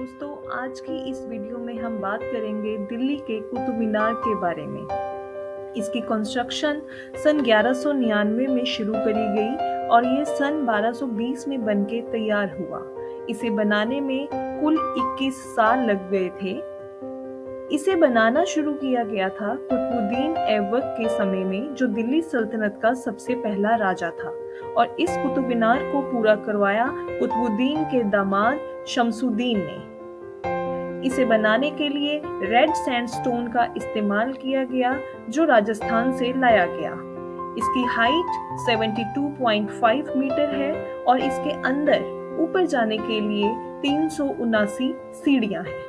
दोस्तों, आज की इस वीडियो में हम बात करेंगे दिल्ली के कुतुब मीनार के बारे में। इसकी कंस्ट्रक्शन सन 1199 में शुरू करी गई और ये सन 1220 में बनके तैयार हुआ। इसे बनाने में कुल 21 साल लग गए थे। इसे बनाना शुरू किया गया था कुतुबुद्दीन ऐबक के समय में, जो दिल्ली सल्तनत का सबसे पहला राजा था, और इस कुतुब मीनार को पूरा करवाया कुतुबुद्दीन के दामाद शमसुद्दीन ने। इसे बनाने के लिए रेड सैंडस्टोन का इस्तेमाल किया गया, जो राजस्थान से लाया गया। इसकी हाइट 72.5 मीटर है और इसके अंदर ऊपर जाने के लिए 379 सीढ़ियां हैं।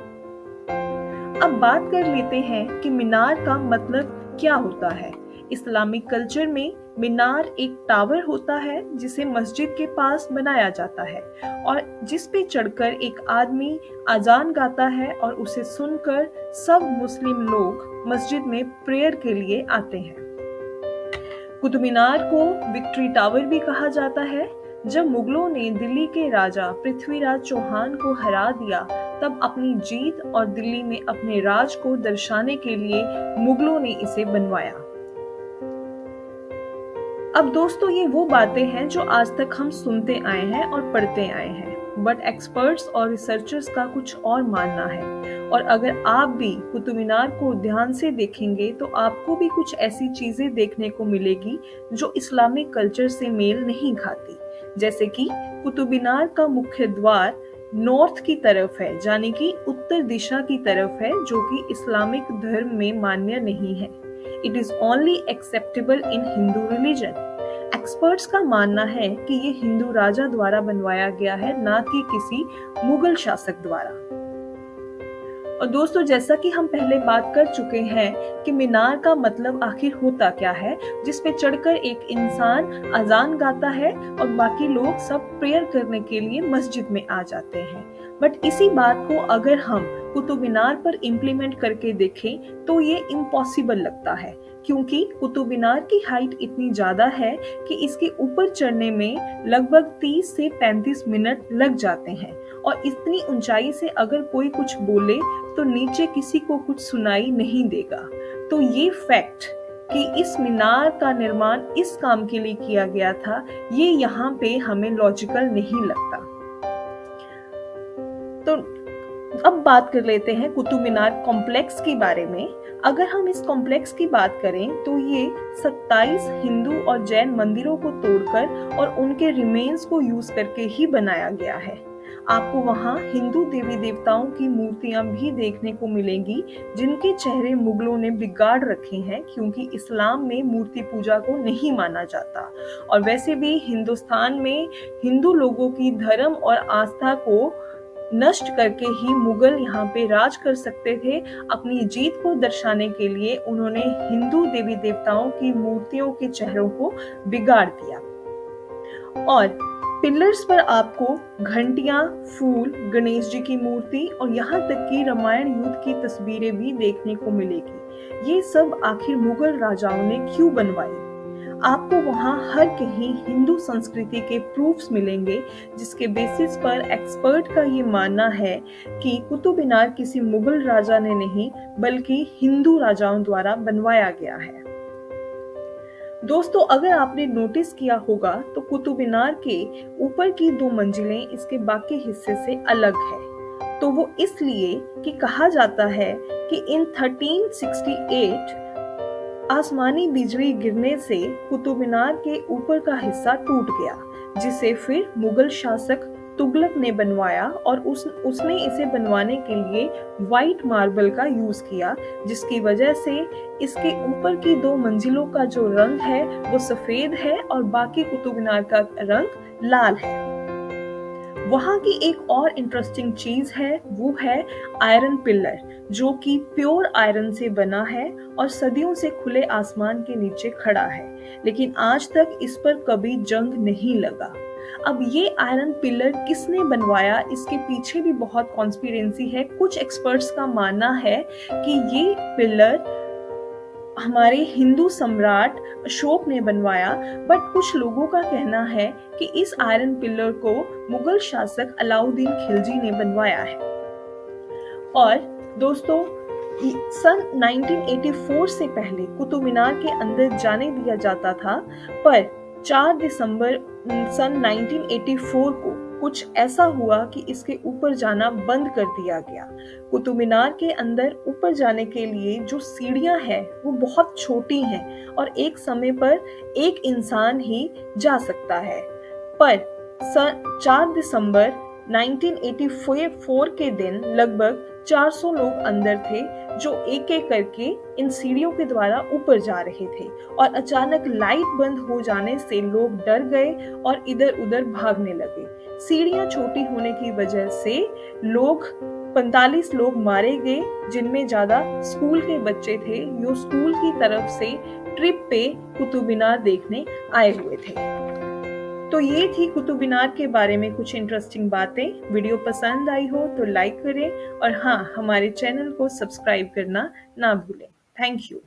अब बात कर लेते हैं कि मीनार का मतलब क्या होता है। इस्लामिक कल्चर में मीनार एक टावर होता है जिसे मस्जिद के पास बनाया जाता है और जिस पे चढ़कर एक आदमी अजान गाता है और उसे सुनकर सब मुस्लिम लोग मस्जिद में प्रेयर के लिए आते हैं। कुतुब मीनार को विक्ट्री टावर भी कहा जाता है। जब मुगलों ने दिल्ली के राजा पृथ्वीराज चौहान को हरा दिया, तब अपनी जीत और दिल्ली में अपने राज को दर्शाने के लिए मुगलों ने इसे बनवाया। अब दोस्तों, ये वो बातें हैं जो आज तक हम सुनते आए हैं और पढ़ते आए हैं, बट एक्सपर्ट्स और रिसर्चर्स का कुछ और मानना है। और अगर आप भी कुतुब मीनार को ध्यान से देखेंगे तो आपको भी कुछ ऐसी चीजें देखने को मिलेगी जो इस्लामिक कल्चर से मेल नहीं खाती। जैसे कि कुतुब मीनार का मुख्य द्वार नॉर्थ की तरफ है, यानी कि उत्तर दिशा की तरफ है, जो कि इस्लामिक धर्म में मान्य नहीं है। It is only acceptable in Hindu religion. Experts का मानना है कि ये हिंदू राजा द्वारा बनवाया गया है, ना कि किसी मुगल शासक द्वारा। और दोस्तों, जैसा कि हम पहले बात कर चुके हैं कि मीनार का मतलब आखिर होता क्या है, जिस पे चढ़कर एक इंसान अजान गाता है और बाकी लोग सब प्रेयर करने के लिए मस्जिद में आ जाते हैं। बट इसी बात को अगर हम कुतुब मीनार पर इम्प्लीमेंट करके देखें तो ये इम्पॉसिबल लगता है, क्योंकि कुतुब मीनार की हाइट इतनी ज्यादा है कि इसके ऊपर चढ़ने में लगभग 30 से 35 मिनट लग जाते हैं। और इतनी ऊंचाई से अगर कोई कुछ बोले तो नीचे किसी को कुछ सुनाई नहीं देगा। तो ये फैक्ट कि इस मीनार का निर्माण इस काम के लिए किया गया था, ये यहाँ पे हमें लॉजिकल नहीं लगता। तो अब बात कर लेते हैं कुतुब मीनार कॉम्प्लेक्स के बारे में। अगर हम इस कॉम्प्लेक्स की बात करें तो ये 27 हिंदू और जैन मंदिरों को तोड़कर और उनके रिमेन्स को यूज करके ही बनाया गया है। आपको वहाँ हिंदू देवी देवताओं की मूर्तियां भी देखने को मिलेंगी, जिनके चेहरे मुगलों ने बिगाड़ रखे हैं, क्योंकि इस्लाम में मूर्ति पूजा को नहीं माना जाता। और वैसे भी हिंदुस्तान में हिंदू लोगों की धर्म और आस्था को नष्ट करके ही मुगल यहाँ पे राज कर सकते थे। अपनी जीत को दर्शाने के लिए उन्होंने हिंदू देवी देवताओं की मूर्तियों के चेहरों को बिगाड़ दिया। और पिलर्स पर आपको घंटियां, फूल, गणेश जी की मूर्ति और यहाँ तक कि रामायण युद्ध की तस्वीरें भी देखने को मिलेगी। ये सब आखिर मुगल राजाओं ने क्यों बनवाई? आपको वहाँ हर कहीं हिंदू संस्कृति के प्रूफ्स मिलेंगे, जिसके बेसिस पर एक्सपर्ट का ये मानना है कि कुतुब मीनार किसी मुगल राजा ने नहीं, बल्कि हिंदू राजाओं द्वारा बनवाया गया है। दोस्तों, अगर आपने नोटिस किया होगा तो कुतुब मीनार के ऊपर की 2 मंजिलें इसके बाकी हिस्से से अलग है। तो वो इसलिए कि कहा जाता है कि इन 1368 आसमानी बिजली गिरने से कुतुब मीनार के ऊपर का हिस्सा टूट गया, जिसे फिर मुगल शासक तुगलक ने बनवाया और उसने इसे बनवाने के लिए व्हाइट मार्बल का यूज किया, जिसकी वजह से इसके ऊपर की 2 मंजिलों का जो रंग है वो सफेद है और बाकी कुतुब मीनार का रंग लाल है। वहाँ की एक और इंटरेस्टिंग चीज है, वो है आयरन पिलर, जो कि प्योर आयरन से बना है और सदियों से खुले आसमान के नीचे खड़ा है, लेकिन आज तक इस पर कभी जंग नहीं लगा। अब ये आयरन पिलर किसने बनवाया, इसके पीछे भी बहुत कॉन्स्पिरेसी है। कुछ एक्सपर्ट्स का मानना है कि ये पिलर हमारे हिंदू सम्राट अशोक ने बनवाया, बट कुछ लोगों का कहना है कि इस आयरन पिलर को मुगल शासक अलाउद्दीन खिलजी ने बनवाया है। और दोस्तों, सन 1984 से पहले कुतुब मीनार के अंदर जाने दिया जाता था, पर 4 दिसंबर सन 1984 को कुछ ऐसा हुआ कि इसके ऊपर जाना बंद कर दिया गया। कुतुब मीनार के अंदर ऊपर जाने के लिए जो सीढ़ियां हैं वो बहुत छोटी हैं और एक समय पर एक इंसान ही जा सकता है। पर 4 दिसंबर 1984 के दिन लगभग 400 लोग अंदर थे जो एक एक करके इन सीढ़ियों के द्वारा ऊपर जा रहे थे, और अचानक लाइट बंद हो जाने से लोग डर गए और इधर उधर भागने लगे। सीढ़ियां छोटी होने की वजह से 45 लोग मारे गए, जिनमें ज्यादा स्कूल के बच्चे थे जो स्कूल की तरफ से ट्रिप पे कुतुब मीनार देखने आए हुए थे। तो ये थी कुतुब मीनार के बारे में कुछ इंटरेस्टिंग बातें। वीडियो पसंद आई हो तो लाइक करें और हाँ, हमारे चैनल को सब्सक्राइब करना ना भूलें। Thank you.